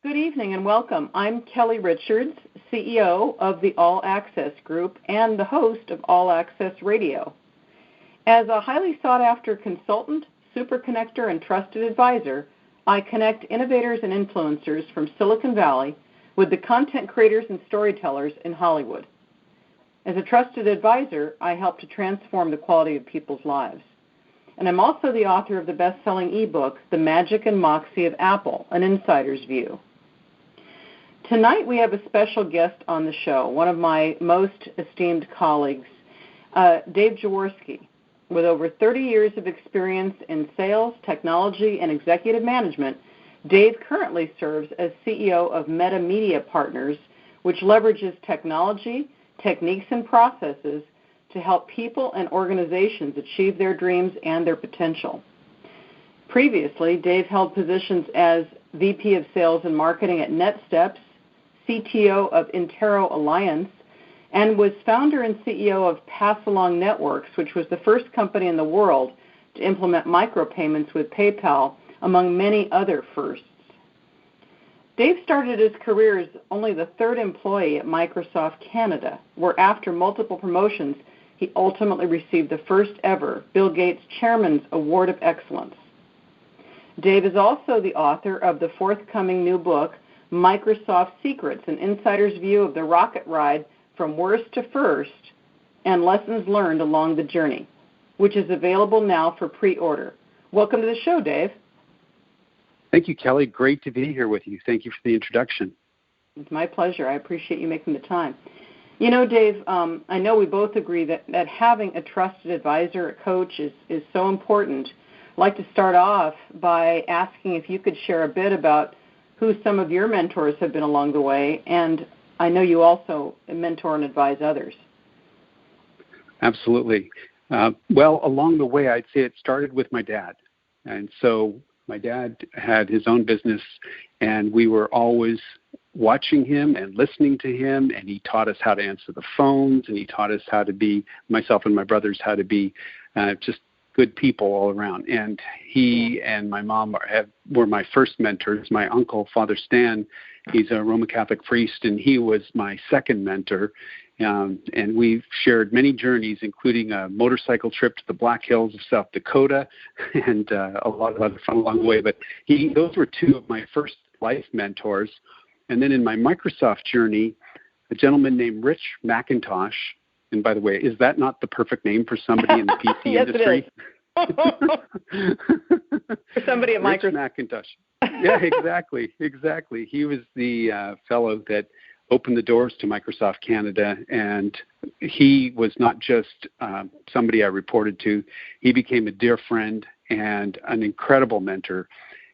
Good evening and welcome. I'm Kelli Richards, CEO of the All Access Group and the host of All Access Radio. As a highly sought-after consultant, super connector, and trusted advisor, I connect innovators and influencers from Silicon Valley with the content creators and storytellers in Hollywood. As a trusted advisor, I help to transform the quality of people's lives. And I'm also the author of the best-selling ebook, The Magic and Moxie of Apple, An Insider's View. Tonight we have a special guest on the show, one of my most esteemed colleagues, Dave Jaworski. With over 30 years of experience in sales, technology, and executive management, Dave currently serves as CEO of Meta Media Partners, which leverages technology, techniques, and processes to help people and organizations achieve their dreams and their potential. Previously, Dave held positions as VP of Sales and Marketing at NetSteps, CTO of Intero Alliance, and was founder and CEO of Pass Along Networks, which was the first company in the world to implement micropayments with PayPal, among many other firsts. Dave started his career as only the third employee at Microsoft Canada, where after multiple promotions, he ultimately received the first ever Bill Gates Chairman's Award of Excellence. Dave is also the author of the forthcoming new book, Microsoft Secrets, An Insider's View of the Rocket Ride from Worst to First and Lessons Learned Along the Journey, which is available now for pre-order. Welcome to the show, Dave. Thank you, Kelli. Great to be here with you. Thank you for the introduction. It's my pleasure. I appreciate you making the time. You know, Dave, I know we both agree that having a trusted advisor, a coach, is so important. I'd like to start off by asking if you could share a bit about who some of your mentors have been along the way, and I know you also mentor and advise others. Absolutely. Well, along the way, I'd say it started with my dad. And so my dad had his own business, and we were always watching him and listening to him, and he taught us how to answer the phones, and he taught us how to be, myself and my brothers, how to be just good people all around. And he and my mom were my first mentors. My uncle, Father Stan, he's a Roman Catholic priest, and he was my second mentor. And we've shared many journeys, including a motorcycle trip to the Black Hills of South Dakota and a lot of other fun along the way. But those were two of my first life mentors. And then in my Microsoft journey, a gentleman named Rich McIntosh, and by the way, is that not the perfect name for somebody in the PC yes, industry? It is. For somebody at Rich Microsoft. McIntosh. Yeah, exactly. He was the fellow that opened the doors to Microsoft Canada, and he was not just somebody I reported to. He became a dear friend and an incredible mentor.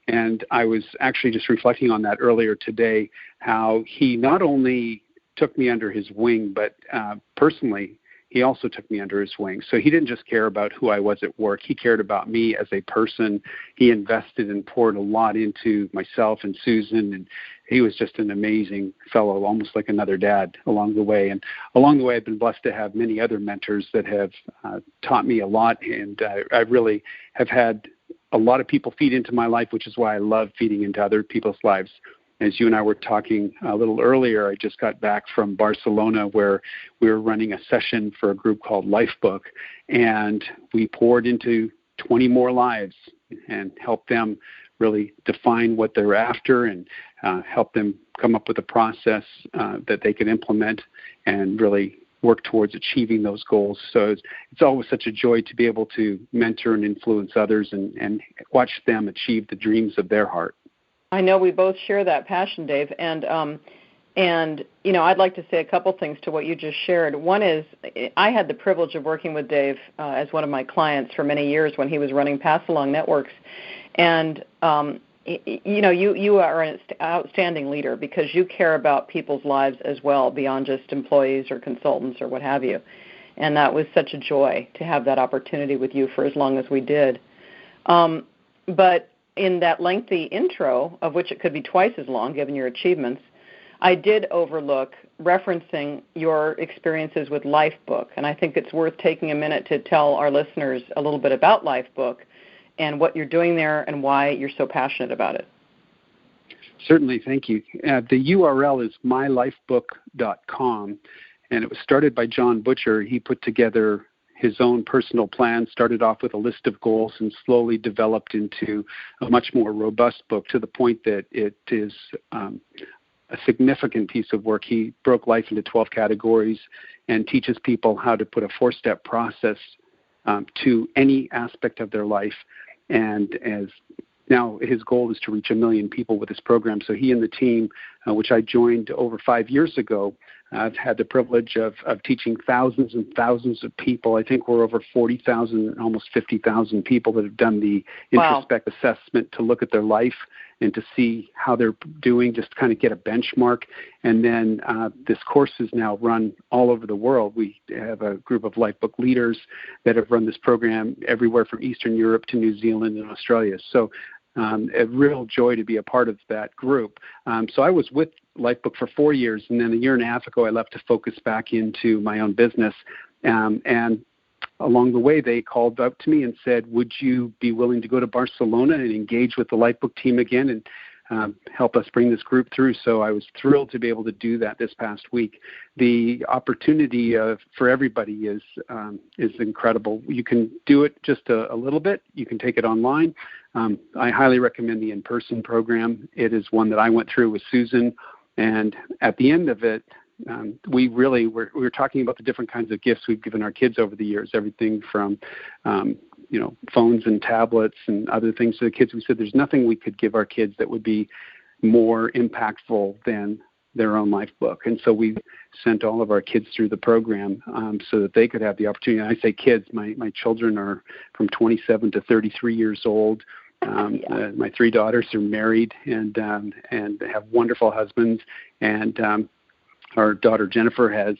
And I was actually just reflecting on that earlier today, how he not only took me under his wing, but personally, he also took me under his wing. So he didn't just care about who I was at work. He cared about me as a person. He invested and poured a lot into myself and Susan, and he was just an amazing fellow, almost like another dad along the way. And along the way, I've been blessed to have many other mentors that have taught me a lot, and I really have had a lot of people feed into my life, which is why I love feeding into other people's lives. As you and I were talking a little earlier, I just got back from Barcelona where we were running a session for a group called Lifebook, and we poured into 20 more lives and helped them really define what they're after and help them come up with a process that they can implement and really work towards achieving those goals. So it's always such a joy to be able to mentor and influence others and watch them achieve the dreams of their heart. I know we both share that passion, Dave, and you know, I'd like to say a couple things to what you just shared. One is I had the privilege of working with Dave as one of my clients for many years when he was running Pass Along Networks, and you know, you are an outstanding leader because you care about people's lives as well beyond just employees or consultants or what have you, and that was such a joy to have that opportunity with you for as long as we did. But in that lengthy intro, of which it could be twice as long given your achievements, I did overlook referencing your experiences with Lifebook, and I think it's worth taking a minute to tell our listeners a little bit about Lifebook and what you're doing there and why you're so passionate about it. Certainly, thank you. The URL is mylifebook.com, and it was started by John Butcher. He put together his own personal plan, started off with a list of goals, and slowly developed into a much more robust book, to the point that it is a significant piece of work. He broke life into 12 categories and teaches people how to put a 4-step process to any aspect of their life. And as now his goal is to reach 1 million people with this program. So he and the team, which I joined over 5 years ago, I've had the privilege of teaching thousands and thousands of people. I think we're over 40,000, almost 50,000 people that have done the introspect assessment to look at their life and to see how they're doing, just to kind of get a benchmark. And then this course is now run all over the world. We have a group of Lifebook leaders that have run this program everywhere from Eastern Europe to New Zealand and Australia. So a real joy to be a part of that group. So I was with Lifebook for 4 years, and then a year and a half ago I left to focus back into my own business. And along the way, they called up to me and said, would you be willing to go to Barcelona and engage with the Lifebook team again and help us bring this group through? So I was thrilled to be able to do that this past week. The opportunity for everybody is incredible. You can do it just a little bit. You can take it online. I highly recommend the in-person program. It is one that I went through with Susan, and at the end of it, we were talking about the different kinds of gifts we've given our kids over the years, everything from phones and tablets and other things to the kids. We said there's nothing we could give our kids that would be more impactful than their own life book. And so we sent all of our kids through the program so that they could have the opportunity. And I say kids, my children are from 27 to 33 years old. My 3 daughters are married and have wonderful husbands. And our daughter Jennifer has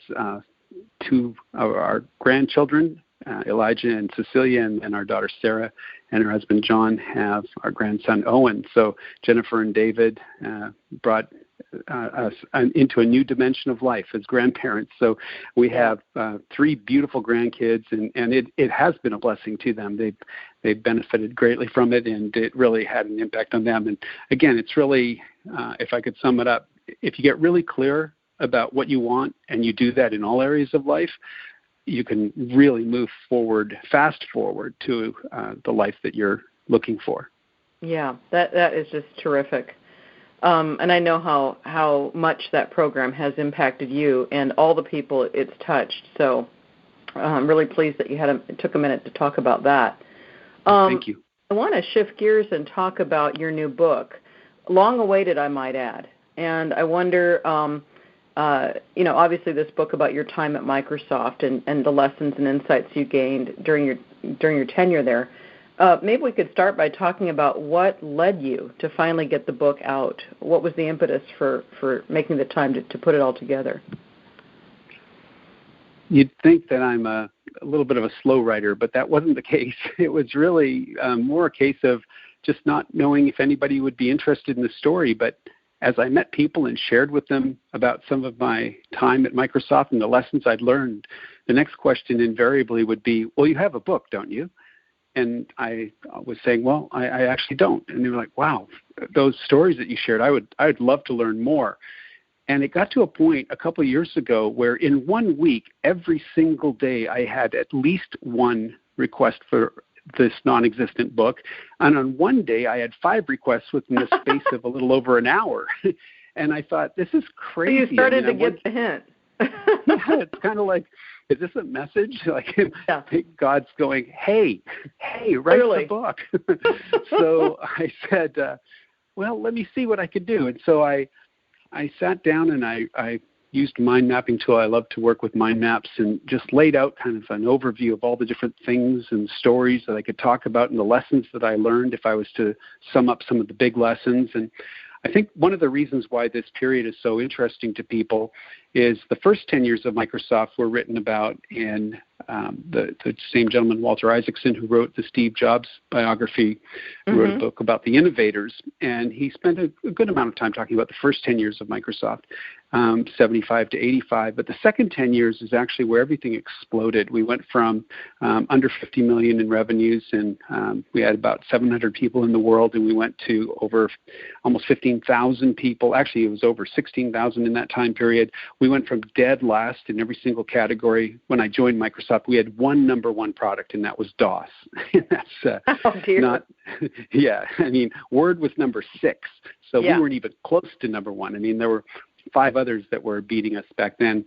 2 of our grandchildren, Elijah and Cecilia, and our daughter Sarah and her husband John have our grandson Owen. So Jennifer and David brought us into a new dimension of life as grandparents. So we have 3 beautiful grandkids, and it has been a blessing to them. They've benefited greatly from it, and it really had an impact on them. And again, it's really, if I could sum it up, if you get really clear about what you want and you do that in all areas of life, you can really move fast forward to the life that you're looking for. Yeah, that is just terrific. And I know how much that program has impacted you and all the people it's touched. So I'm really pleased that you took a minute to talk about that. Thank you. I want to shift gears and talk about your new book, long awaited, I might add. And I wonder, obviously this book about your time at Microsoft and the lessons and insights you gained during your tenure there. Maybe we could start by talking about what led you to finally get the book out. What was the impetus for making the time to put it all together? You'd think that I'm a little bit of a slow writer, but that wasn't the case. It was really more a case of just not knowing if anybody would be interested in the story. But as I met people and shared with them about some of my time at Microsoft and the lessons I'd learned, the next question invariably would be, well, you have a book, don't you? And I was saying, well, I actually don't. And they were like, wow, those stories that you shared, I'd love to learn more. And it got to a point a couple of years ago where in 1 week, every single day, I had at least one request for this non-existent book. And on one day, I had 5 requests within the space of a little over an hour. And I thought, this is crazy. So you started to get the hint. Yeah, it's kind of like, is this a message? Like, I think God's going, hey, write the book. So I said, well, let me see what I could do. And so I sat down and I used a mind mapping tool. I love to work with mind maps and just laid out kind of an overview of all the different things and stories that I could talk about and the lessons that I learned if I was to sum up some of the big lessons. And I think one of the reasons why this period is so interesting to people is the first 10 years of Microsoft were written about in the same gentleman, Walter Isaacson, who wrote the Steve Jobs biography, wrote a book about the innovators, and he spent a good amount of time talking about the first 10 years of Microsoft. 75 to 85. But the second 10 years is actually where everything exploded. We went from under 50 million in revenues, and we had about 700 people in the world, and we went to over almost 15,000 people. Actually, it was over 16,000 in that time period. We went from dead last in every single category. When I joined Microsoft, we had one number one product, and that was DOS. That's not, yeah, I mean, Word was number 6, so we weren't even close to number one. I mean, there were 5 others that were beating us back then.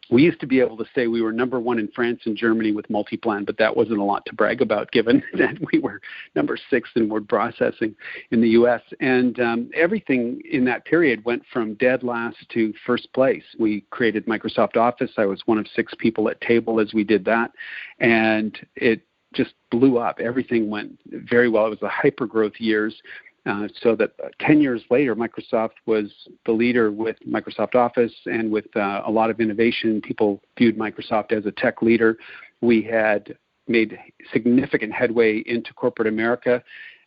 We used to be able to say we were number 1 in France and Germany with Multiplan, but that wasn't a lot to brag about given that we were number 6 in word processing in the U.S. And everything in that period went from dead last to first place. We created Microsoft Office. I was one of 6 people at table as we did that, and it just blew up. Everything went very well. It was the hyper-growth years. So that 10 years later, Microsoft was the leader with Microsoft Office and with a lot of innovation. People viewed Microsoft as a tech leader. We had made significant headway into corporate America.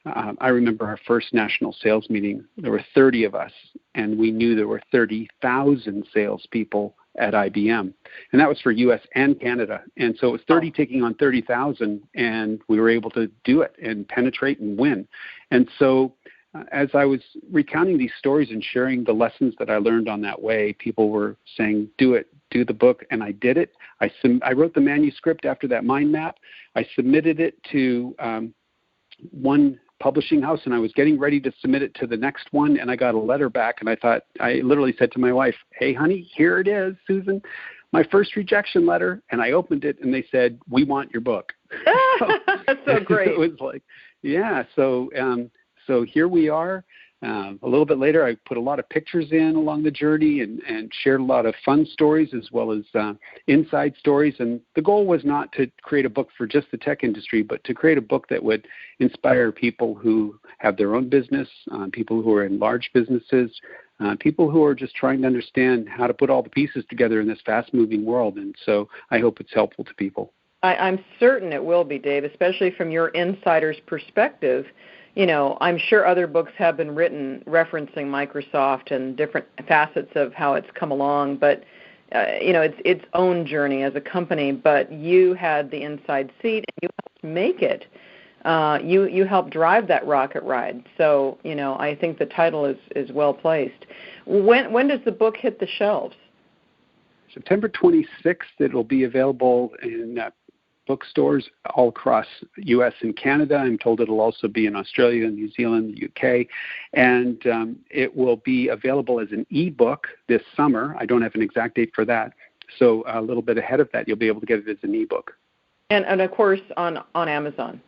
I remember our first national sales meeting. There were 30 of us, and we knew there were 30,000 salespeople at IBM. And that was for U.S. and Canada. And so it was 30 taking on 30,000, and we were able to do it and penetrate and win. And so as I was recounting these stories and sharing the lessons that I learned on that way, people were saying, do it, do the book, and I did it. I wrote the manuscript after that mind map. I submitted it to one publishing house, and I was getting ready to submit it to the next one, and I got a letter back, and I literally said to my wife, hey, honey, here it is, Susan, my first rejection letter. And I opened it, and they said, we want your book. That's so great. It was like, yeah, so here we are. A little bit later, I put a lot of pictures in along the journey and shared a lot of fun stories as well as inside stories. And the goal was not to create a book for just the tech industry, but to create a book that would inspire people who have their own business, people who are in large businesses, people who are just trying to understand how to put all the pieces together in this fast-moving world. And so I hope it's helpful to people. I'm certain it will be, Dave, especially from your insider's perspective. You know, I'm sure other books have been written referencing Microsoft and different facets of how it's come along, but, you know, it's its own journey as a company, but you had the inside seat and you helped make it. You helped drive that rocket ride. So, you know, I think the title is well placed. When does the book hit the shelves? September 26th, it'll be available in bookstores all across U.S. and Canada. I'm told it'll also be in Australia, New Zealand, the U.K., and it will be available as an e-book this summer. I don't have an exact date for that, so a little bit ahead of that, you'll be able to get it as an e-book. And of course, on Amazon.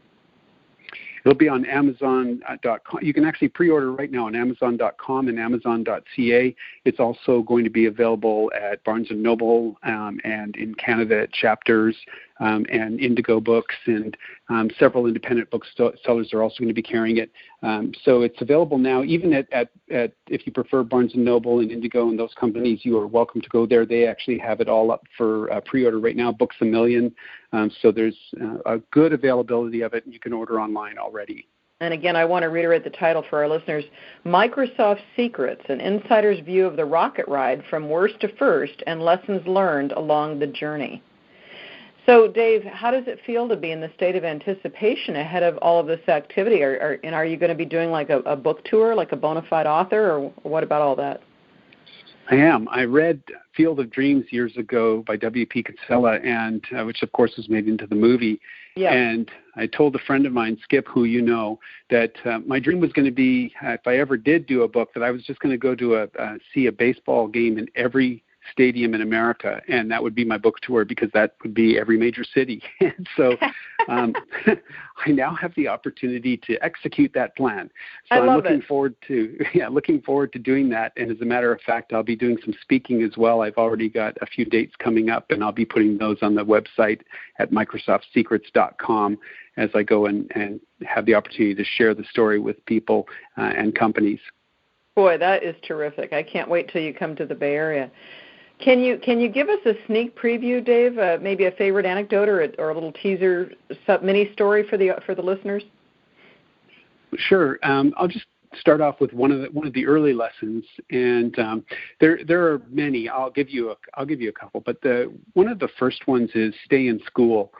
It'll be on Amazon.com. You can actually pre-order right now on Amazon.com and Amazon.ca. It's also going to be available at Barnes & Noble and in Canada at Chapters and Indigo Books, and several independent booksellers are also going to be carrying it. So it's available now. Even at if you prefer Barnes & Noble and Indigo and those companies, you are welcome to go there. They actually have it all up for pre-order right now, Books A Million. So there's a good availability of it, and you can order online already. And again, I want to reiterate the title for our listeners, Microsoft Secrets, an insider's view of the rocket ride from worst to first and lessons learned along the journey. So, Dave, how does it feel to be in the state of anticipation ahead of all of this activity? Are you going to be doing like a book tour, like a bona fide author, or what about all that? I am. I read Field of Dreams years ago by W.P. Kinsella, and which, of course, was made into the movie. Yeah. And I told a friend of mine, Skip, who you know, that my dream was going to be, if I ever did do a book, that I was just going to go to see a baseball game in every stadium in America, and that would be my book tour, because that would be every major city. And so I now have the opportunity to execute that plan. So I'm looking forward to doing that. And as a matter of fact, I'll be doing some speaking as well. I've already got a few dates coming up, and I'll be putting those on the website at microsoftsecrets.com as I go and have the opportunity to share the story with people and companies. Boy, that is terrific. I can't wait till you come to the Bay Area. Can you give us a sneak preview, Dave? Maybe a favorite anecdote or a little teaser mini story for the listeners? Sure. I'll just start off with one of the early lessons, and there are many. I'll give you a couple, but one of the first ones is stay in school,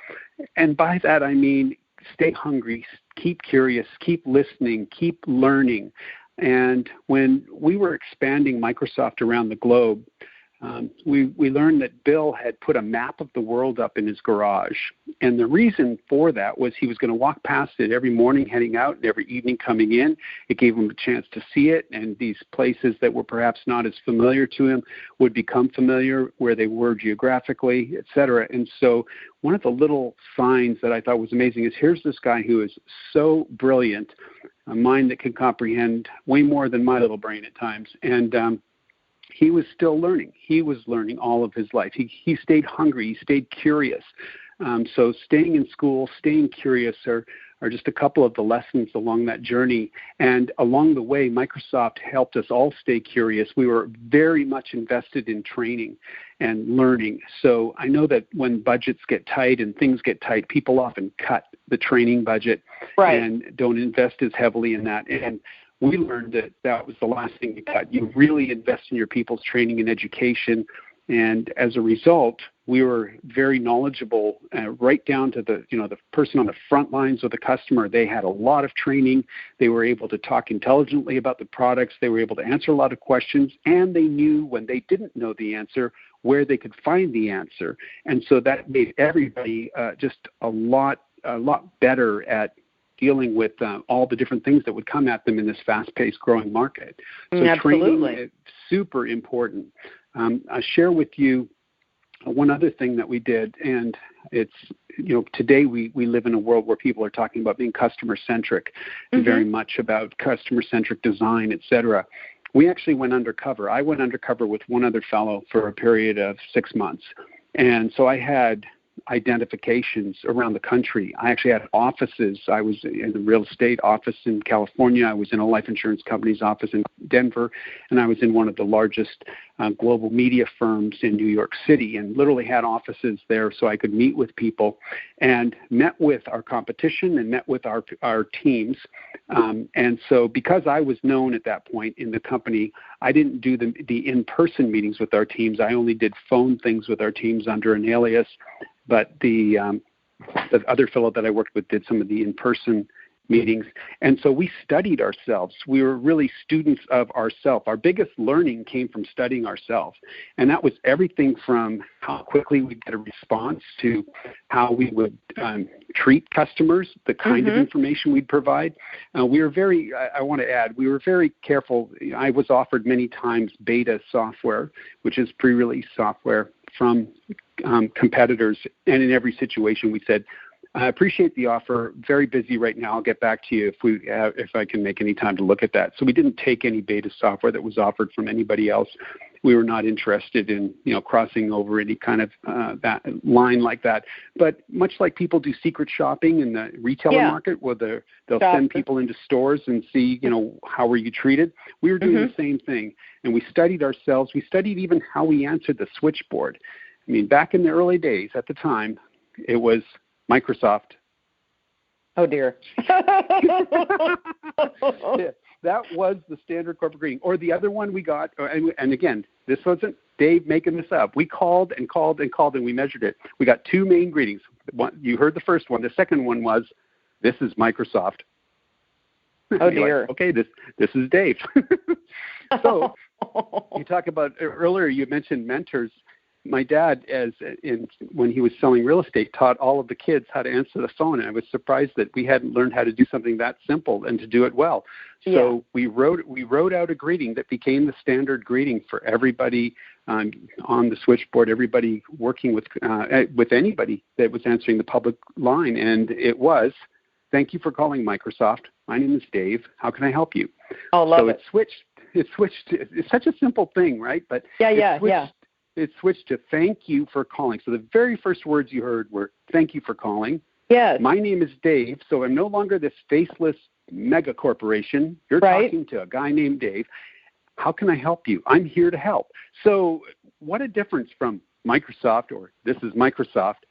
and by that I mean stay hungry, keep curious, keep listening, keep learning. And when we were expanding Microsoft around the globe, we learned that Bill had put a map of the world up in his garage. And the reason for that was he was going to walk past it every morning heading out and every evening coming in. It gave him a chance to see it, and these places that were perhaps not as familiar to him would become familiar where they were geographically, et cetera. And so one of the little signs that I thought was amazing is here's this guy who is so brilliant, a mind that can comprehend way more than my little brain at times. And he was still learning. He was learning all of his life. He stayed hungry. He stayed curious. So staying in school, staying curious are just a couple of the lessons along that journey. And along the way, Microsoft helped us all stay curious. We were very much invested in training and learning. So I know that when budgets get tight and things get tight, people often cut the training budget and don't invest as heavily in that. And we learned that was the last thing you cut. You really invest in your people's training and education. And as a result, we were very knowledgeable, right down to the person on the front lines of the customer. They had a lot of training. They were able to talk intelligently about the products. They were able to answer a lot of questions, and they knew when they didn't know the answer where they could find the answer. And so that made everybody just a lot better at dealing with all the different things that would come at them in this fast-paced growing market. So training is super important. I'll share with you one other thing that we did, and it's, today we live in a world where people are talking about being customer-centric, very much about customer-centric design, et cetera. We actually went undercover. I went undercover with one other fellow for a period of 6 months. And so I had identifications around the country. I actually had offices. I was in the real estate office in California. I was in a life insurance company's office in Denver, and I was in one of the largest global media firms in New York City, and literally had offices there so I could meet with people and met with our competition and met with our teams. And so because I was known at that point in the company, I didn't do the in-person meetings with our teams. I only did phone things with our teams under an alias. But the other fellow that I worked with did some of the in-person meetings. And so we studied ourselves. We were really students of ourselves. Our biggest learning came from studying ourselves. And that was everything from how quickly we'd get a response to how we would treat customers, the kind of information we'd provide. We were very, I want to add, we were very careful. I was offered many times beta software, which is pre-release software from competitors, and in every situation we said, I appreciate the offer, very busy right now, I'll get back to you if I can make any time to look at that. So we didn't take any beta software that was offered from anybody else. We were not interested in crossing over any kind of that line like that. But much like people do secret shopping in the retailer market, where they'll send people into stores and see how were you treated, we were doing the same thing. And we studied ourselves. We studied even how we answered the switchboard. I mean, back in the early days, at the time, it was Microsoft. Oh, dear. That was the standard corporate greeting. Or the other one we got, and again, this wasn't Dave making this up. We called and called and called, and we measured it. We got two main greetings. You heard the first one. The second one was, this is Microsoft. Oh, dear. Like, okay, this is Dave. So you talk about, earlier you mentioned mentors. My dad, when he was selling real estate, taught all of the kids how to answer the phone, and I was surprised that we hadn't learned how to do something that simple and to do it well. So we wrote out a greeting that became the standard greeting for everybody on the switchboard, everybody working with anybody that was answering the public line, and it was, "Thank you for calling Microsoft. My name is Dave. How can I help you?" Oh, love it. It switched. It's such a simple thing, right? But it switched to "thank you for calling." So the very first words you heard were "thank you for calling." Yes. My name is Dave, so I'm no longer this faceless mega corporation. You're talking to a guy named Dave. How can I help you? I'm here to help. So what a difference from Microsoft or this is Microsoft.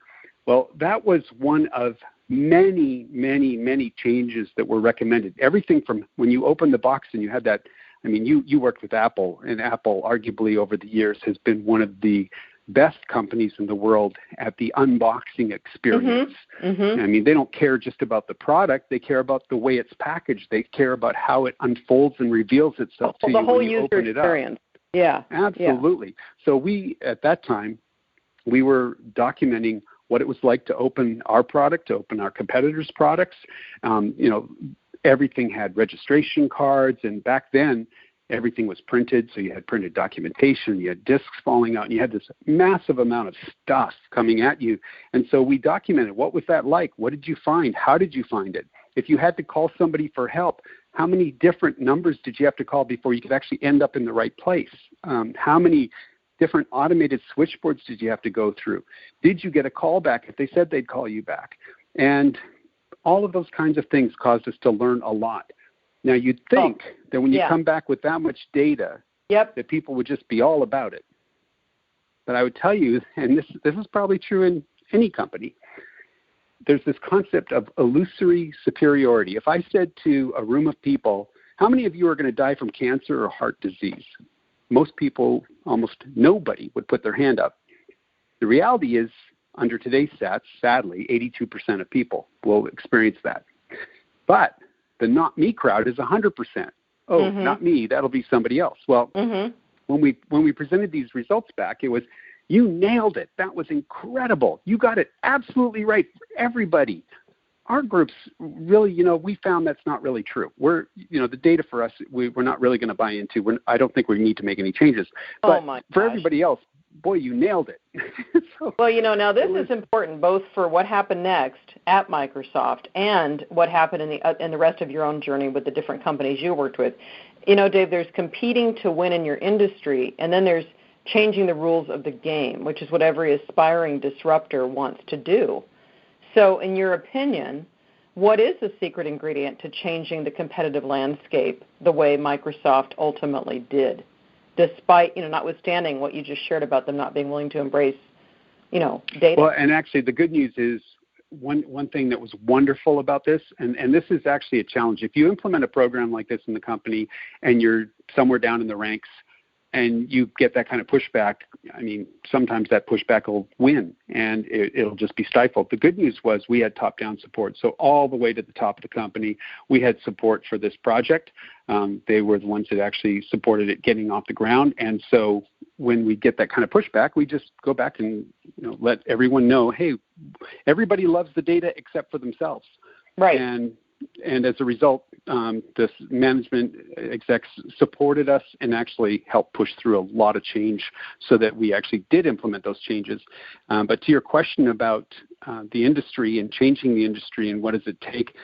Well, that was one of many, many, many changes that were recommended. Everything from when you opened the box and you had that, I mean, you worked with Apple, and Apple arguably over the years has been one of the best companies in the world at the unboxing experience. I mean, they don't care just about the product. They care about the way it's packaged. They care about how it unfolds and reveals itself to you when you open it up. The whole user experience. Yeah. Absolutely. Yeah. So we, at that time, we were documenting what it was like to open our product, to open our competitors' products. Everything had registration cards, and back then, everything was printed, so you had printed documentation, you had discs falling out, and you had this massive amount of stuff coming at you. And so we documented, what was that like? What did you find? How did you find it? If you had to call somebody for help, how many different numbers did you have to call before you could actually end up in the right place? How many different automated switchboards did you have to go through? Did you get a call back if they said they'd call you back? And all of those kinds of things caused us to learn a lot. Now, you'd think that when you come back with that much data, that people would just be all about it. But I would tell you, and this is probably true in any company, there's this concept of illusory superiority. If I said to a room of people, how many of you are going to die from cancer or heart disease? Most people, almost nobody, would put their hand up. The reality is, under today's stats, sadly, 82% of people will experience that. But the not me crowd is 100%. Oh, not me, that'll be somebody else. Well, when we presented these results back, it was, you nailed it. That was incredible. You got it absolutely right for everybody. Our groups really, we found that's not really true. We're, the data for us, we're not really going to buy into. I don't think we need to make any changes. But for everybody else, boy, you nailed it. Well, now this is important both for what happened next at Microsoft and what happened in the rest of your own journey with the different companies you worked with. Dave, there's competing to win in your industry, and then there's changing the rules of the game, which is what every aspiring disruptor wants to do. So in your opinion, what is the secret ingredient to changing the competitive landscape the way Microsoft ultimately did, despite, notwithstanding what you just shared about them not being willing to embrace, data? Well, and actually the good news is one thing that was wonderful about this, and this is actually a challenge. If you implement a program like this in the company and you're somewhere down in the ranks, and you get that kind of pushback, I mean, sometimes that pushback will win, and it'll just be stifled. The good news was we had top-down support. So all the way to the top of the company, we had support for this project. They were the ones that actually supported it getting off the ground. And so when we get that kind of pushback, we just go back and let everyone know, hey, everybody loves the data except for themselves. Right. And as a result, this management execs supported us and actually helped push through a lot of change so that we actually did implement those changes. But to your question about the industry and changing the industry and what does it take,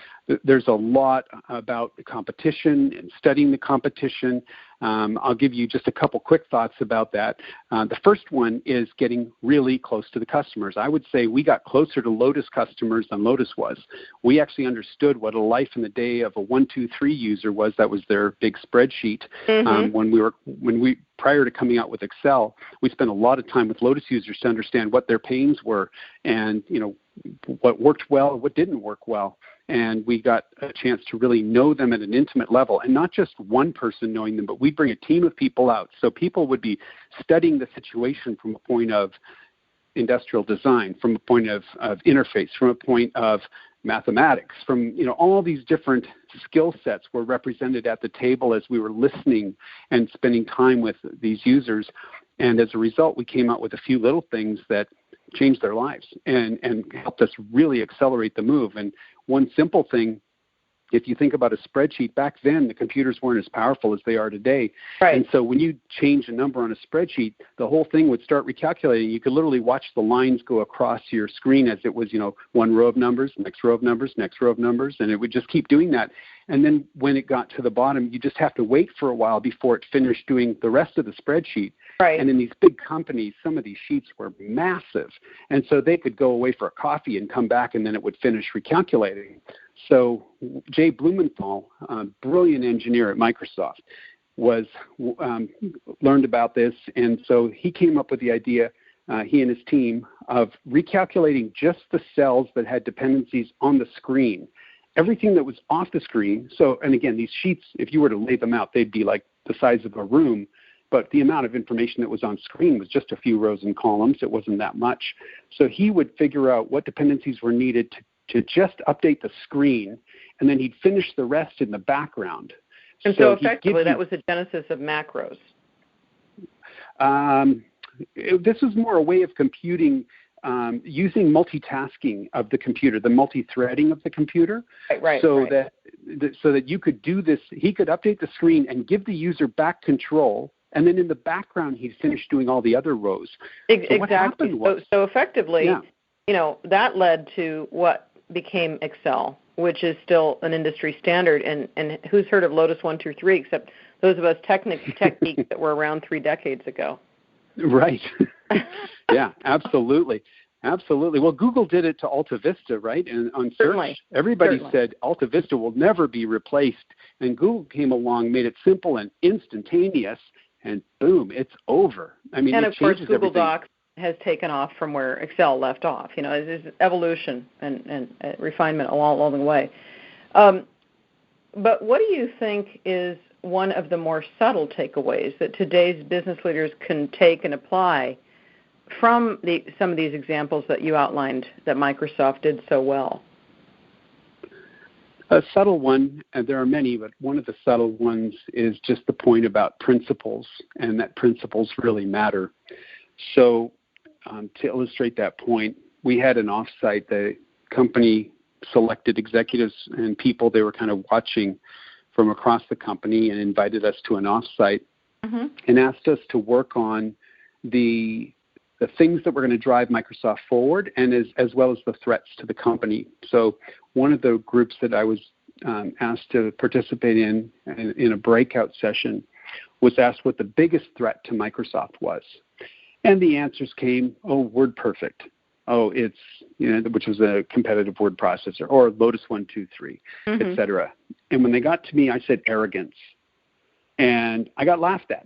there's a lot about the competition and studying the competition. I'll give you just a couple quick thoughts about that. The first one is getting really close to the customers. I would say we got closer to Lotus customers than Lotus was. We actually understood what a life in the day of a 123 user was. That was their big spreadsheet. When we prior to coming out with Excel, we spent a lot of time with Lotus users to understand what their pains were and what worked well, what didn't work well. And we got a chance to really know them at an intimate level, and not just one person knowing them, but we'd bring a team of people out. So people would be studying the situation from a point of industrial design, from a point of interface, from a point of mathematics, from all these different skill sets were represented at the table as we were listening and spending time with these users. And as a result, we came out with a few little things that changed their lives and helped us really accelerate the move. And one simple thing, if you think about a spreadsheet, back then the computers weren't as powerful as they are today. Right. And so when you change a number on a spreadsheet, the whole thing would start recalculating. You could literally watch the lines go across your screen as it was, one row of numbers, next row of numbers, next row of numbers, and it would just keep doing that. And then when it got to the bottom, you just have to wait for a while before it finished doing the rest of the spreadsheet. Right. And in these big companies, some of these sheets were massive. And so they could go away for a coffee and come back, and then it would finish recalculating. So Jay Blumenthal, a brilliant engineer at Microsoft, learned about this. And so he came up with the idea, he and his team, of recalculating just the cells that had dependencies on the screen. Everything that was off the screen, so, and again, these sheets, if you were to lay them out, they'd be like the size of a room, but the amount of information that was on screen was just a few rows and columns. It wasn't that much. So he would figure out what dependencies were needed to just update the screen, and then he'd finish the rest in the background. And so effectively, that was the genesis of macros. This was more a way of computing using multitasking of the computer, the multi-threading of the computer, so that you could do this. He could update the screen and give the user back control, and then in the background he'd finish doing all the other rows. Exactly. What happened was, so effectively, that led to what became Excel, which is still an industry standard. And who's heard of Lotus 1, 2, 3 except those of us tech geeks that were around 3 decades ago? Right. Yeah, absolutely. Absolutely. Well, Google did it to Alta Vista, right? And on search, everybody said Alta Vista will never be replaced. And Google came along, made it simple and instantaneous, and boom, it's over. I mean, and it of course, Google everything. Docs has taken off from where Excel left off. There's evolution and refinement along the way. But what do you think is one of the more subtle takeaways that today's business leaders can take and apply from some of these examples that you outlined that Microsoft did so well? A subtle one, and there are many, but one of the subtle ones is just the point about principles, and that principles really matter. So to illustrate that point, we had an offsite. The company selected executives and people they were kind of watching from across the company and invited us to an offsite and asked us to work on the things that were going to drive Microsoft forward, and as well as the threats to the company. So one of the groups that I was asked to participate in a breakout session was asked what the biggest threat to Microsoft was. And the answers came, WordPerfect. It's, which was a competitive word processor, or Lotus 1, 2, 3, et cetera. And when they got to me, I said arrogance. And I got laughed at.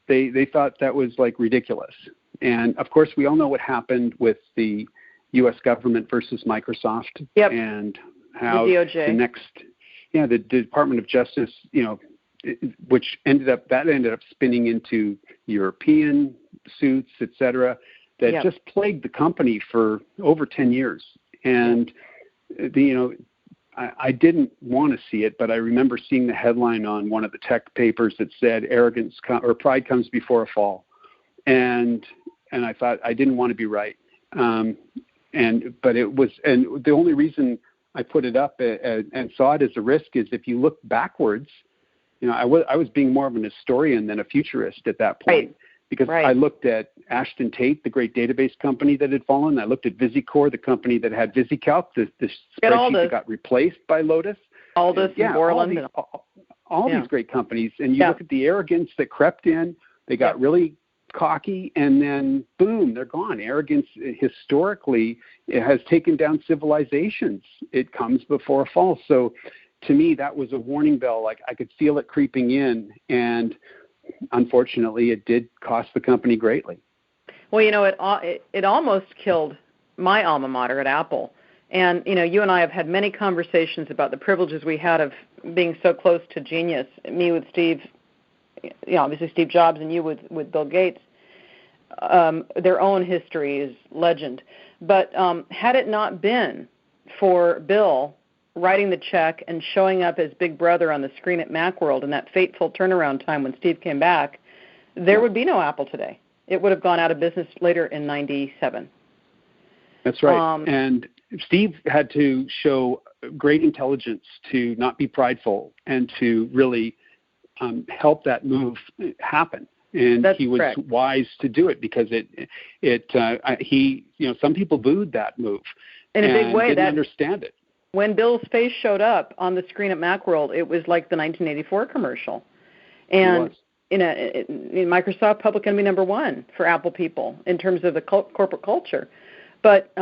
They thought that was like ridiculous. And of course, we all know what happened with the U.S. government versus Microsoft, and how the DOJ. The Department of Justice, which ended up spinning into European suits, et cetera, that just plagued the company for over 10 years. And I didn't want to see it, but I remember seeing the headline on one of the tech papers that said arrogance or pride comes before a fall. And I thought I didn't want to be right. But it was, and the only reason I put it up and saw it as a risk is if you look backwards, I was being more of an historian than a futurist at that point. Because I looked at Ashton Tate, the great database company that had fallen. I looked at VisiCore, the company that had VisiCalc, the spreadsheet that got replaced by Lotus. Aldous and Borland. All these great companies. And you look at the arrogance that crept in. They got really cocky, and then, boom, they're gone. Arrogance, historically, it has taken down civilizations. It comes before a fall. So to me, that was a warning bell. Like, I could feel it creeping in, and unfortunately, it did cost the company greatly. Well, it almost killed my alma mater at Apple. And, you and I have had many conversations about the privileges we had of being so close to genius, me with Steve, obviously Steve Jobs, and you with Bill Gates. Their own history is legend. But had it not been for Bill writing the check and showing up as Big Brother on the screen at Macworld in that fateful turnaround time when Steve came back, there would be no Apple today. It would have gone out of business later in 97. That's right. And Steve had to show great intelligence to not be prideful and to really help that move happen. And he was wise to do it because some people booed that move in a big way. Didn't understand it. When Bill's face showed up on the screen at Macworld, it was like the 1984 commercial. And in Microsoft, public enemy number one for Apple people in terms of the corporate culture. But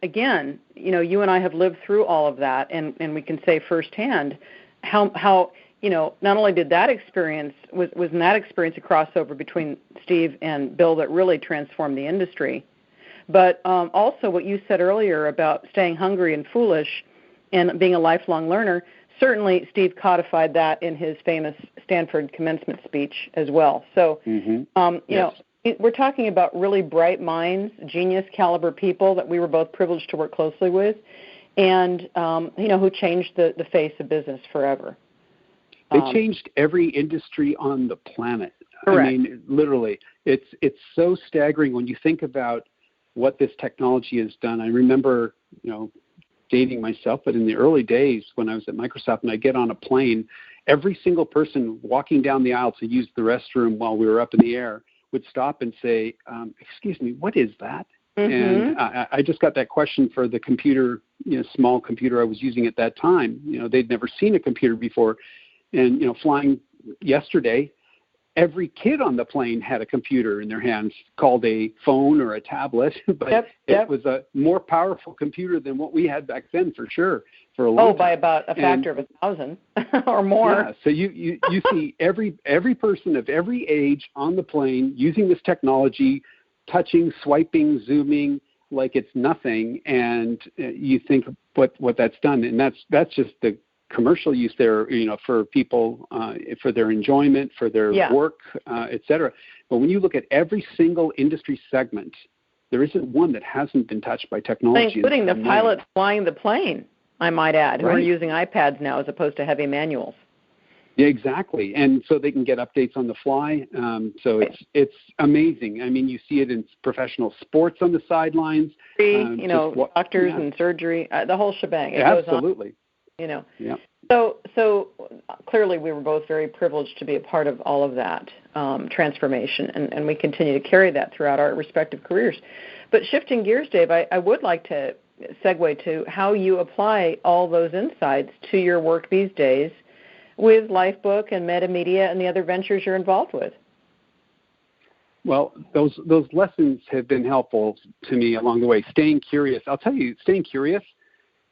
again, you and I have lived through all of that, and we can say firsthand how not only did that experience, wasn't that experience a crossover between Steve and Bill that really transformed the industry, But also what you said earlier about staying hungry and foolish and being a lifelong learner, certainly Steve codified that in his famous Stanford commencement speech as well. So, you know, we're talking about really bright minds, genius caliber people that we were both privileged to work closely with, and, you know, who changed the face of business forever. They changed every industry on the planet. Correct. I mean, literally, it's so staggering when you think about what this technology has done. I remember, you know, dating myself, but in the early days when I was at Microsoft and I get on a plane, every single person walking down the aisle to use the restroom while we were up in the air would stop and say, excuse me, what is that? And I just got that question for the computer, you know, small computer I was using at that time. You know, they'd never seen a computer before. And, you know, flying yesterday, every kid on the plane had a computer in their hands called a phone or a tablet, but it was a more powerful computer than what we had back then, for sure, for a long time. By about a factor of 1,000 or more. Yeah, so you see every person of every age on the plane using this technology, touching, swiping, zooming like it's nothing, and you think what that's done, and that's just the commercial use there, you know, for people, for their enjoyment, for their work, et cetera. But when you look at every single industry segment, there isn't one that hasn't been touched by technology. Including the pilots flying the plane, I might add, who are using iPads now as opposed to heavy manuals. Yeah, exactly. And so they can get updates on the fly. So it's amazing. I mean, you see it in professional sports on the sidelines. You know, doctors and surgery, the whole shebang. It Absolutely. goes on. You know, yeah. So clearly we were both very privileged to be a part of all of that transformation, and we continue to carry that throughout our respective careers. But shifting gears, Dave, I would like to segue to how you apply all those insights to your work these days with Lifebook and Metamedia and the other ventures you're involved with. Well, those lessons have been helpful to me along the way. Staying curious. I'll tell you, staying curious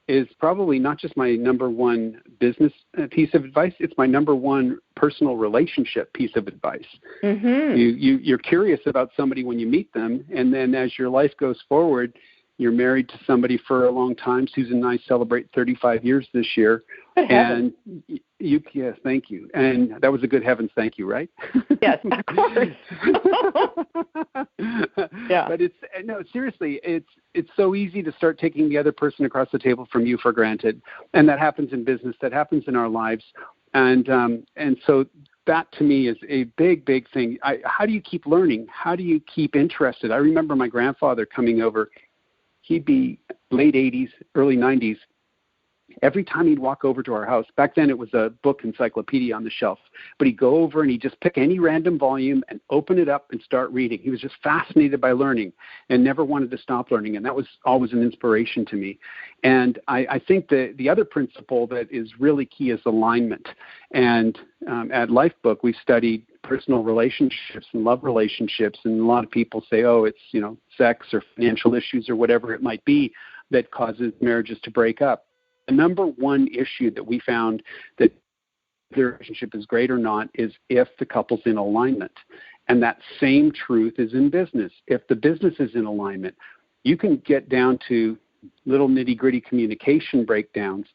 is probably not just my number one business piece of advice, it's my number one personal relationship piece of advice. You're curious about somebody when you meet them, and then as your life goes forward, you're married to somebody for a long time. Susan and I celebrate 35 years this year. And yes, thank you. And that was a good heavens thank you, right? Yes, of course. Yeah. But seriously, it's so easy to start taking the other person across the table from you for granted. And that happens in business, that happens in our lives. And so that to me is a big, big thing. How do you keep learning? How do you keep interested? I remember my grandfather coming over. He'd be late 80s, early 90s. Every time he'd walk over to our house, back then it was a book encyclopedia on the shelf, but he'd go over and he'd just pick any random volume and open it up and start reading. He was just fascinated by learning and never wanted to stop learning, and that was always an inspiration to me. And I think the other principle that is really key is alignment. And at Lifebook, we studied personal relationships and love relationships, and a lot of people say, oh, it's, you know, sex or financial issues or whatever it might be that causes marriages to break up. The number one issue that we found that the relationship is great or not is if the couple's in alignment. And that same truth is in business. If the business is in alignment, you can get down to little nitty-gritty communication breakdowns,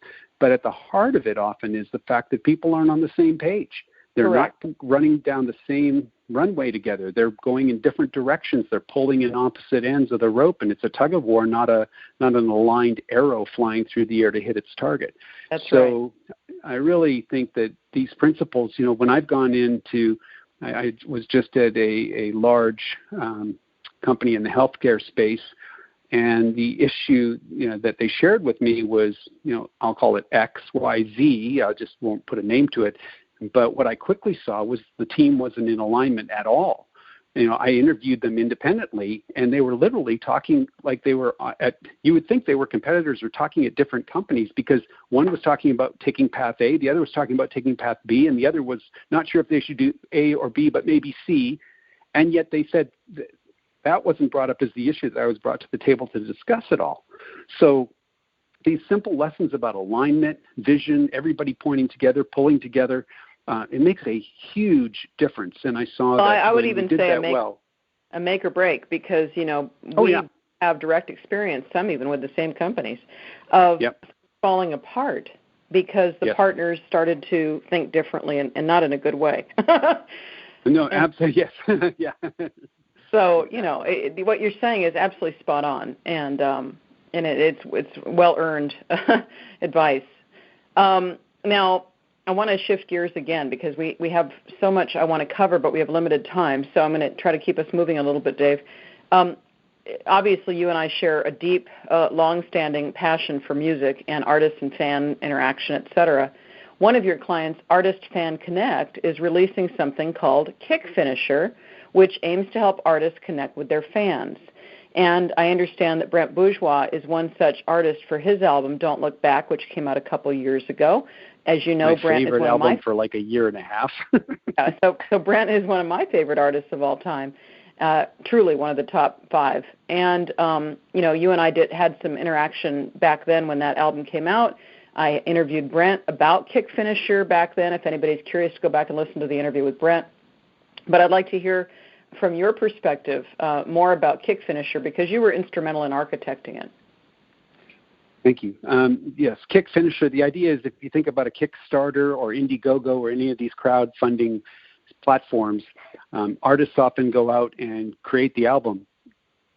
but at the heart of it often is the fact that people aren't on the same page. They're Correct. Not running down the same runway together. They're going in different directions. They're pulling in opposite ends of the rope, and it's a tug of war, not an aligned arrow flying through the air to hit its target. That's so right. I really think that these principles, you know, when I've gone into, I was just at a large company in the healthcare space, and the issue, you know, that they shared with me was, you know, I'll call it X, Y, Z. I just won't put a name to it. But what I quickly saw was the team wasn't in alignment at all. You know, I interviewed them independently, and they were literally talking like they were you would think they were competitors or talking at different companies, because one was talking about taking path A, the other was talking about taking path B, and the other was not sure if they should do A or B, but maybe C. And yet they said that wasn't brought up as the issue that I was brought to the table to discuss it all. So these simple lessons about alignment, vision, everybody pointing together, pulling together, it makes a huge difference. And I saw that I would even say a make or break, because, you know, have direct experience, some even with the same companies, of falling apart because the partners started to think differently and not in a good way. No, absolutely, yes. Yeah. So, what you're saying is absolutely spot on, and it's well-earned advice. Now, I want to shift gears again because we have so much I want to cover, but we have limited time, so I'm going to try to keep us moving a little bit, Dave. Obviously, you and I share a deep, long-standing passion for music and artist and fan interaction, etc. One of your clients, Artist Fan Connect, is releasing something called Kick Finisher, which aims to help artists connect with their fans. And I understand that Brent Bourgeois is one such artist for his album, Don't Look Back, which came out a couple years ago. As you know, Brent is one of my album for like a year and a half. So Brent is one of my favorite artists of all time, truly one of the top 5. And, you and I had some interaction back then when that album came out. I interviewed Brent about Kick Finisher back then, if anybody's curious to go back and listen to the interview with Brent. But I'd like to hear from your perspective more about Kick Finisher because you were instrumental in architecting it. Thank you. Yes, Kick Finisher, the idea is if you think about a Kickstarter or Indiegogo or any of these crowdfunding platforms, artists often go out and create the album.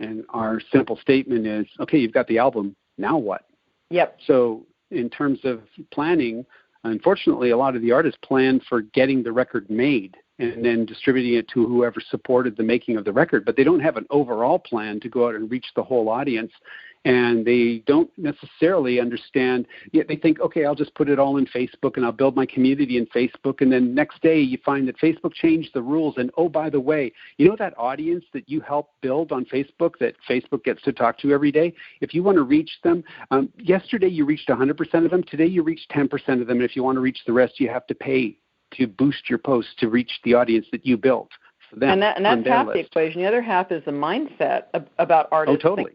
And our simple statement is, okay, you've got the album, now what? Yep. So in terms of planning, unfortunately, a lot of the artists plan for getting the record made and then distributing it to whoever supported the making of the record. But they don't have an overall plan to go out and reach the whole audience. And they don't necessarily understand. Yet they think, okay, I'll just put it all in Facebook and I'll build my community in Facebook. And then next day you find that Facebook changed the rules. And, oh, by the way, you know that audience that you help build on Facebook that Facebook gets to talk to every day? If you want to reach them, yesterday you reached 100% of them. Today you reached 10% of them. And if you want to reach the rest, you have to pay to boost your post to reach the audience that you built for them. And that's half the equation. The other half is the mindset about artists. Oh, totally.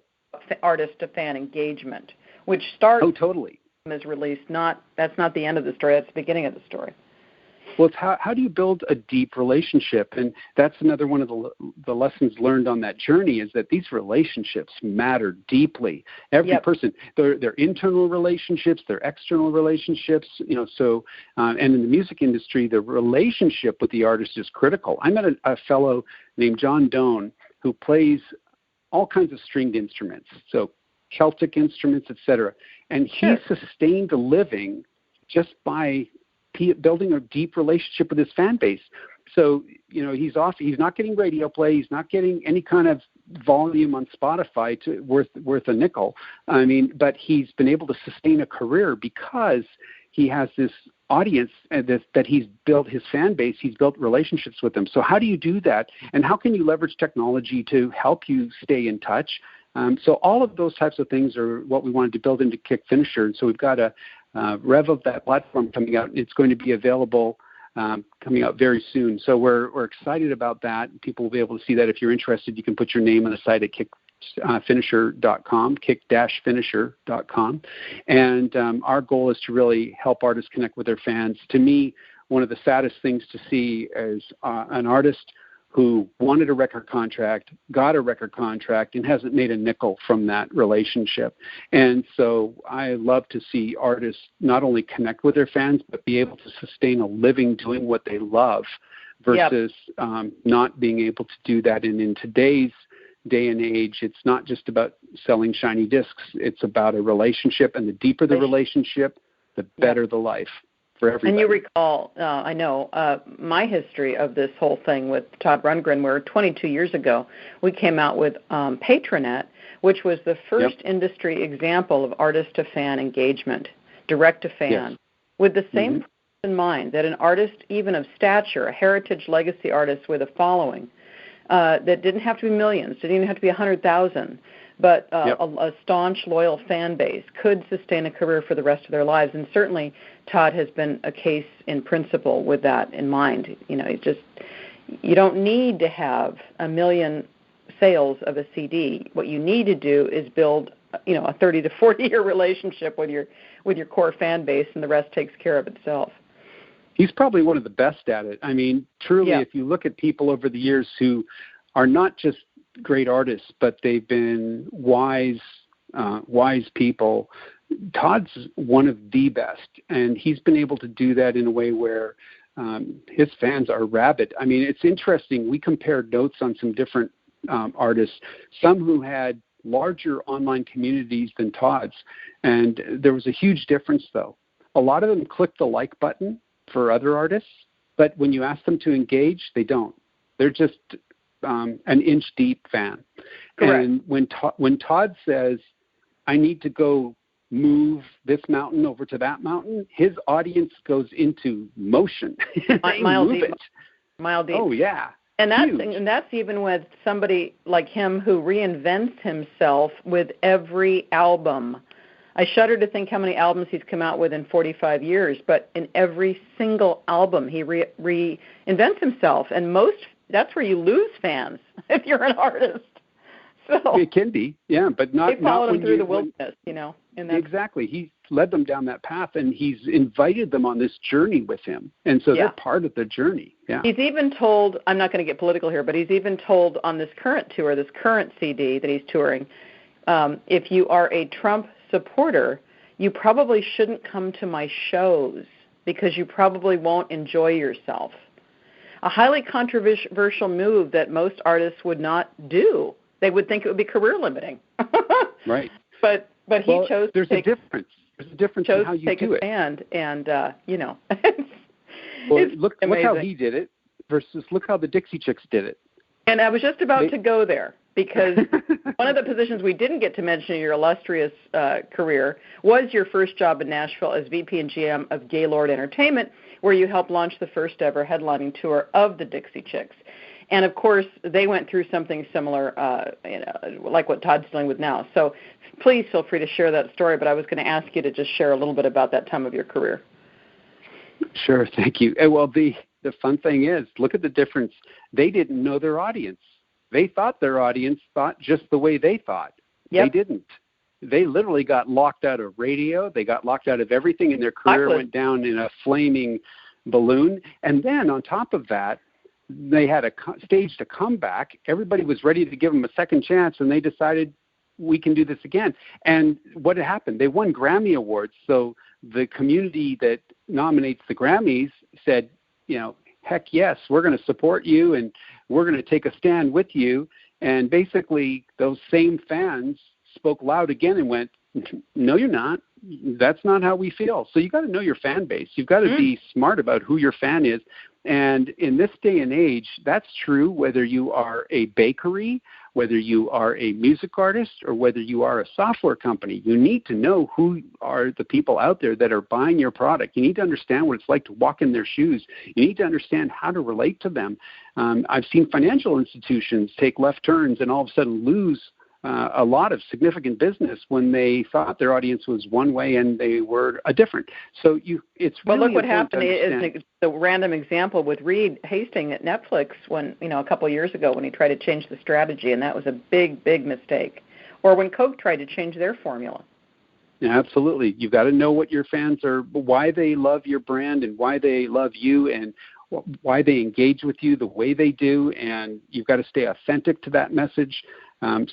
Artist to fan engagement, which starts is released. That's not the end of the story. That's the beginning of the story. Well, it's how do you build a deep relationship? And that's another one of the lessons learned on that journey is that these relationships matter deeply. Every person, their internal relationships, their external relationships, so, and in the music industry, the relationship with the artist is critical. I met a fellow named John Doan who plays all kinds of stringed instruments, so Celtic instruments, etc. And he sustained a living just by building a deep relationship with his fan base. So, he's not getting radio play. He's not getting any kind of volume on Spotify worth a nickel. But he's been able to sustain a career because he has this audience that he's built his fan base. He's built relationships with them. So how do you do that? And how can you leverage technology to help you stay in touch? So all of those types of things are what we wanted to build into Kick Finisher. And so we've got a rev of that platform coming out. It's going to be available coming out very soon. So we're excited about that. People will be able to see that. If you're interested, you can put your name on the site at kick-finisher.com, kick-finisher.com. And our goal is to really help artists connect with their fans. To me, one of the saddest things to see is an artist who wanted a record contract, got a record contract, and hasn't made a nickel from that relationship. And so I love to see artists not only connect with their fans, but be able to sustain a living doing what they love versus not being able to do that. And in today's day and age, it's not just about selling shiny discs. It's about a relationship, and the deeper the relationship, the better the life for everybody. And you recall, I know, my history of this whole thing with Todd Rundgren, where 22 years ago we came out with Patronet, which was the first industry example of artist-to-fan engagement, direct-to-fan, with the same in mind, that an artist, even of stature, a heritage legacy artist with a following, that didn't have to be millions, didn't even have to be 100,000, but a staunch, loyal fan base could sustain a career for the rest of their lives. And certainly Todd has been a case in principle with that in mind. You don't need to have 1 million sales of a CD. What you need to do is build, a 30 to 40 year relationship with your core fan base, and the rest takes care of itself. He's probably one of the best at it. Truly, if you look at people over the years who are not just great artists, but they've been wise people. Todd's one of the best, and he's been able to do that in a way where his fans are rabid. I mean, it's interesting. We compared notes on some different artists, some who had larger online communities than Todd's, and there was a huge difference, though. A lot of them click the like button for other artists, but when you ask them to engage, they don't. They're just an inch-deep fan. Correct. And when Todd says, I need to go move this mountain over to that mountain, his audience goes into motion. Mile deep. Oh, yeah. And that's even with somebody like him who reinvents himself with every album. I shudder to think how many albums he's come out with in 45 years, but in every single album he reinvents himself. And that's where you lose fans if you're an artist. So it can be, yeah, but not. They followed not him through the wilderness, you know. Exactly. He led them down that path, and he's invited them on this journey with him. And so they're part of the journey. Yeah. He's even told, I'm not going to get political here, but he's even told on this current tour, this current CD that he's touring, if you are a Trump supporter, you probably shouldn't come to my shows because you probably won't enjoy yourself. A highly controversial move that most artists would not do. They would think it would be career limiting. Right. But he chose there's to a difference. There's a difference in how you do it. Chose to take a stand, and, you know. Well, look how he did it versus look how the Dixie Chicks did it. And I was just about to go there because one of the positions we didn't get to mention in your illustrious career was your first job in Nashville as VP and GM of Gaylord Entertainment, where you helped launch the first ever headlining tour of the Dixie Chicks. And, of course, they went through something similar, like what Todd's dealing with now. So please feel free to share that story, but I was going to ask you to just share a little bit about that time of your career. Sure, thank you. Well, the fun thing is, look at the difference. They didn't know their audience. They thought their audience thought just the way they thought. Yep. They didn't. They literally got locked out of radio. They got locked out of everything, and their career went down in a flaming balloon. And then on top of that, they had staged a comeback. Everybody was ready to give them a second chance, and they decided we can do this again. And what had happened? They won Grammy Awards. So the community that nominates the Grammys said, you know, heck yes, we're going to support you, and we're going to take a stand with you. And basically, those same fans spoke loud again and went, no, you're not. That's not how we feel. So you got to know your fan base. You've got to be smart about who your fan is. And in this day and age, that's true whether you are a bakery, whether you are a music artist, or whether you are a software company. You need to know who are the people out there that are buying your product. You need to understand what it's like to walk in their shoes. You need to understand how to relate to them. I've seen financial institutions take left turns and all of a sudden lose a lot of significant business when they thought their audience was one way and they were a different. So it's really look what happened is the random example with Reed Hastings at Netflix when, you know, a couple of years ago when he tried to change the strategy, and that was a big, big mistake. Or when Coke tried to change their formula. Yeah, absolutely. You've got to know what your fans are, why they love your brand and why they love you and why they engage with you the way they do, and you've got to stay authentic to that message.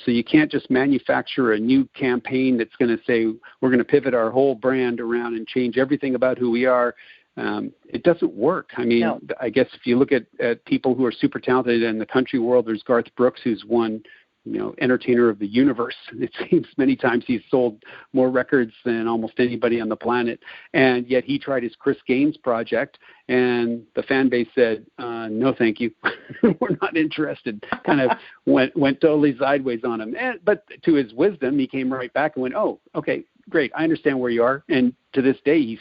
So you can't just manufacture a new campaign that's going to say we're going to pivot our whole brand around and change everything about who we are. It doesn't work. I mean, no. I guess if you look at people who are super talented in the country world, there's Garth Brooks, who's won, you know, Entertainer of the Universe. It seems many times he's sold more records than almost anybody on the planet. And yet he tried his Chris Gaines project, and the fan base said, no, thank you. We're not interested. Kind of went totally sideways on him. But to his wisdom, he came right back and went, oh, okay, great. I understand where you are. And to this day,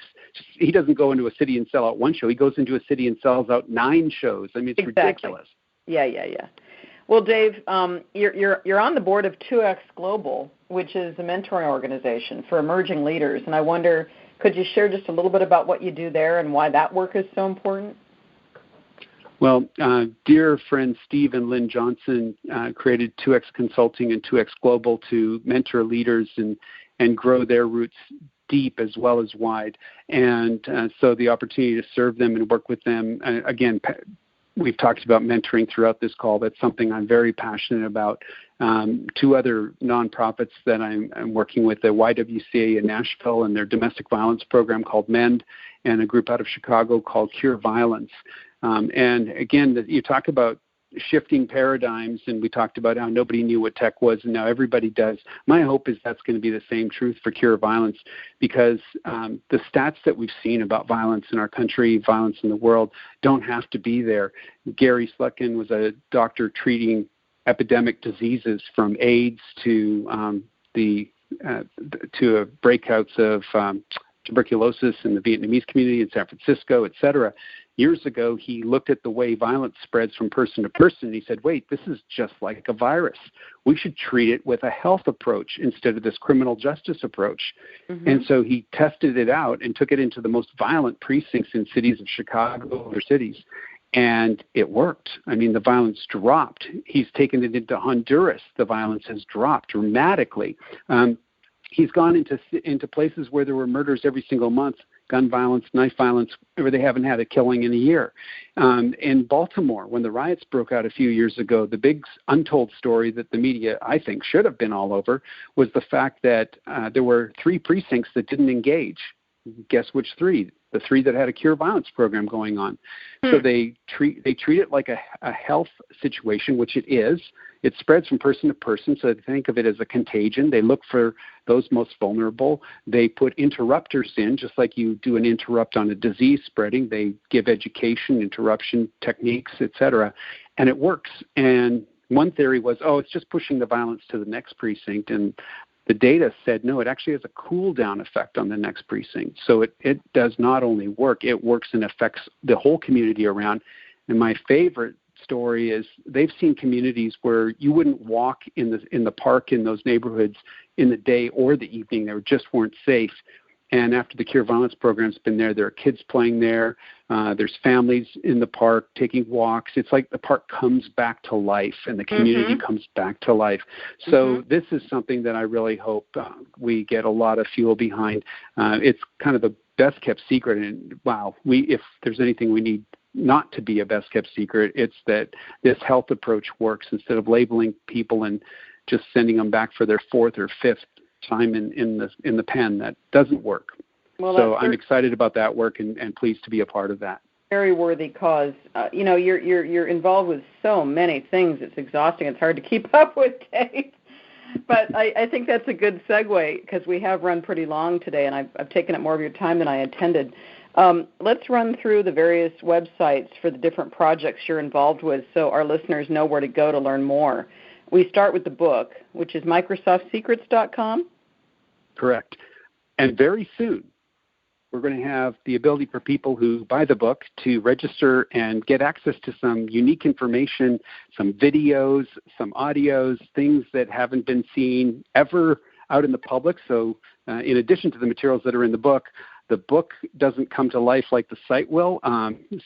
he doesn't go into a city and sell out one show. He goes into a city and sells out 9 shows. I mean, it's ridiculous. Yeah. Well, Dave, you're on the board of 2X Global, which is a mentoring organization for emerging leaders. And I wonder, could you share just a little bit about what you do there and why that work is so important? Well, dear friends Steve and Lynn Johnson created 2X Consulting and 2X Global to mentor leaders and grow their roots deep as well as wide. And so the opportunity to serve them and work with them, again, we've talked about mentoring throughout this call. That's something I'm very passionate about. Two other nonprofits that I'm working with, the YWCA in Nashville and their domestic violence program called MEND, and a group out of Chicago called Cure Violence. And again, you talk about shifting paradigms, and we talked about how nobody knew what tech was, and now everybody does. My hope is that's going to be the same truth for Cure Violence, because the stats that we've seen about violence in our country, violence in the world, don't have to be there. Gary Slutkin was a doctor treating epidemic diseases from AIDS to breakouts of tuberculosis in the Vietnamese community in San Francisco, et cetera. Years ago, he looked at the way violence spreads from person to person, and he said, wait, this is just like a virus. We should treat it with a health approach instead of this criminal justice approach. Mm-hmm. And so he tested it out and took it into the most violent precincts in cities of Chicago or cities, and it worked. I mean, the violence dropped. He's taken it into Honduras. The violence has dropped dramatically. He's gone into places where there were murders every single month, gun violence, knife violence, where they haven't had a killing in a year. In Baltimore, when the riots broke out a few years ago, the big untold story that the media, I think, should have been all over was the fact that there were 3 precincts that didn't engage. Guess which 3? The 3 that had a Cure Violence program going on. So they treat it like a health situation, which it is. It spreads from person to person, so they think of it as a contagion. They look for those most vulnerable. They put interrupters in, just like you do an interrupt on a disease spreading. They give education, interruption techniques, etc., and it works. And one theory was, it's just pushing the violence to the next precinct, and the data said, no, it actually has a cool-down effect on the next precinct. So it does not only work, it works and affects the whole community around. And my favorite story is they've seen communities where you wouldn't walk in the park in those neighborhoods in the day or the evening. They just weren't safe. And after the Cure Violence program's been there are kids playing there. There's families in the park taking walks. It's like the park comes back to life and the community comes back to life. So this is something that I really hope we get a lot of fuel behind. It's kind of the best kept secret. And wow, if there's anything we need not to be a best kept secret, it's that this health approach works instead of labeling people and just sending them back for their 4th or 5th time in the pen. That doesn't work. Well, so I'm excited about that work and pleased to be a part of that. Very worthy cause. You're involved with so many things. It's exhausting. It's hard to keep up with, Dave. But I think that's a good segue because we have run pretty long today, and I've taken up more of your time than I intended. Let's run through the various websites for the different projects you're involved with so our listeners know where to go to learn more. We start with the book, which is MicrosoftSecrets.com. Correct. And very soon, we're going to have the ability for people who buy the book to register and get access to some unique information, some videos, some audios, things that haven't been seen ever out in the public. So in addition to the materials that are in the book doesn't come to life like the site will.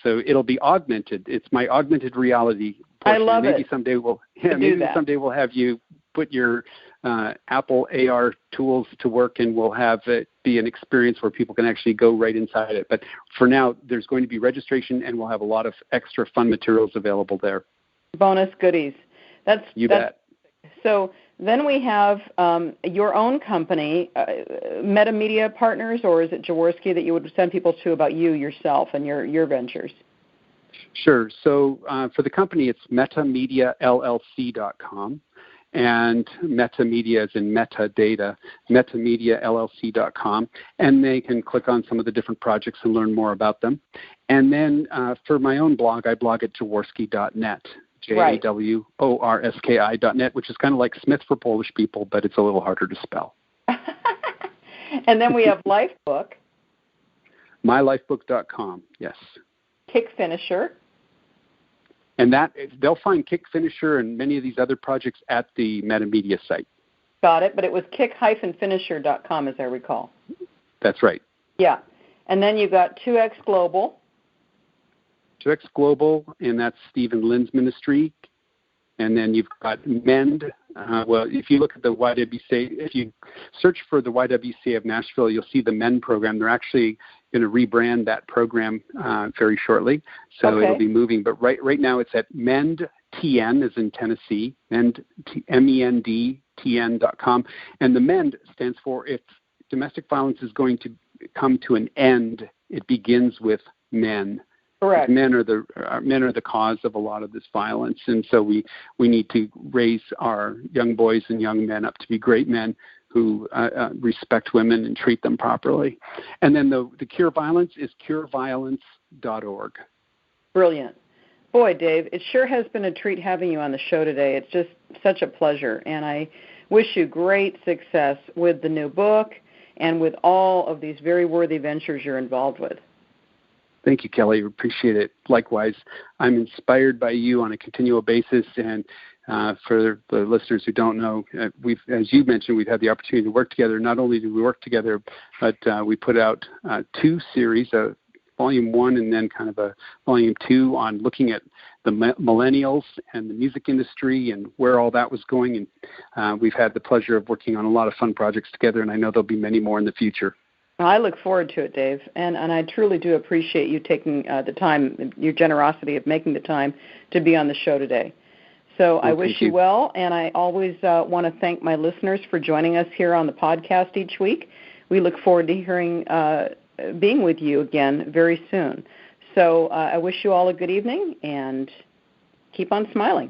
So it'll be augmented. It's my augmented reality portion. I love maybe it. Someday someday we'll have you put your Apple AR tools to work, and we'll have it be an experience where people can actually go right inside it. But for now, there's going to be registration, and we'll have a lot of extra fun materials available there. Bonus goodies. You bet. So then we have your own company, Meta Media Partners, or is it Jaworski that you would send people to about you yourself and your ventures? Sure. So for the company, it's metamediallc.com. And Metamedia is in metadata, metamediallc.com. And they can click on some of the different projects and learn more about them. And then for my own blog, I blog at jaworski.net, JAWORSKI.net, which is kind of like Smith for Polish people, but it's a little harder to spell. And then we have Lifebook. MyLifebook.com, yes. Kick Finisher. And they'll find Kick Finisher and many of these other projects at the Metamedia site. Got it, but it was kick-finisher.com, as I recall. That's right. Yeah. And then you got 2X Global. 2X Global, and that's Stephen Lynn's ministry. And then you've got MEND. Well, if you look at the YWCA, if you search for the YWCA of Nashville, you'll see the MEND program. They're actually going to rebrand that program very shortly, so it'll be moving. But right now it's at MENDTN, as in Tennessee, MENDTN.com. And the MEND stands for if domestic violence is going to come to an end, it begins with men. Correct. Men are the cause of a lot of this violence, and so we need to raise our young boys and young men up to be great men who respect women and treat them properly. And then the Cure Violence is cureviolence.org. Brilliant. Boy, Dave, it sure has been a treat having you on the show today. It's just such a pleasure, and I wish you great success with the new book and with all of these very worthy ventures you're involved with. Thank you, Kelly. Appreciate it. Likewise, I'm inspired by you on a continual basis. And for the listeners who don't know, as you mentioned, we've had the opportunity to work together. Not only do we work together, but we put out 2 series, Volume 1 and then kind of a Volume 2 on looking at the millennials and the music industry and where all that was going. And we've had the pleasure of working on a lot of fun projects together, and I know there'll be many more in the future. I look forward to it, Dave, and I truly do appreciate you taking the time, your generosity of making the time to be on the show today. So I wish you well, and I always want to thank my listeners for joining us here on the podcast each week. We look forward to being with you again very soon. So I wish you all a good evening, and keep on smiling.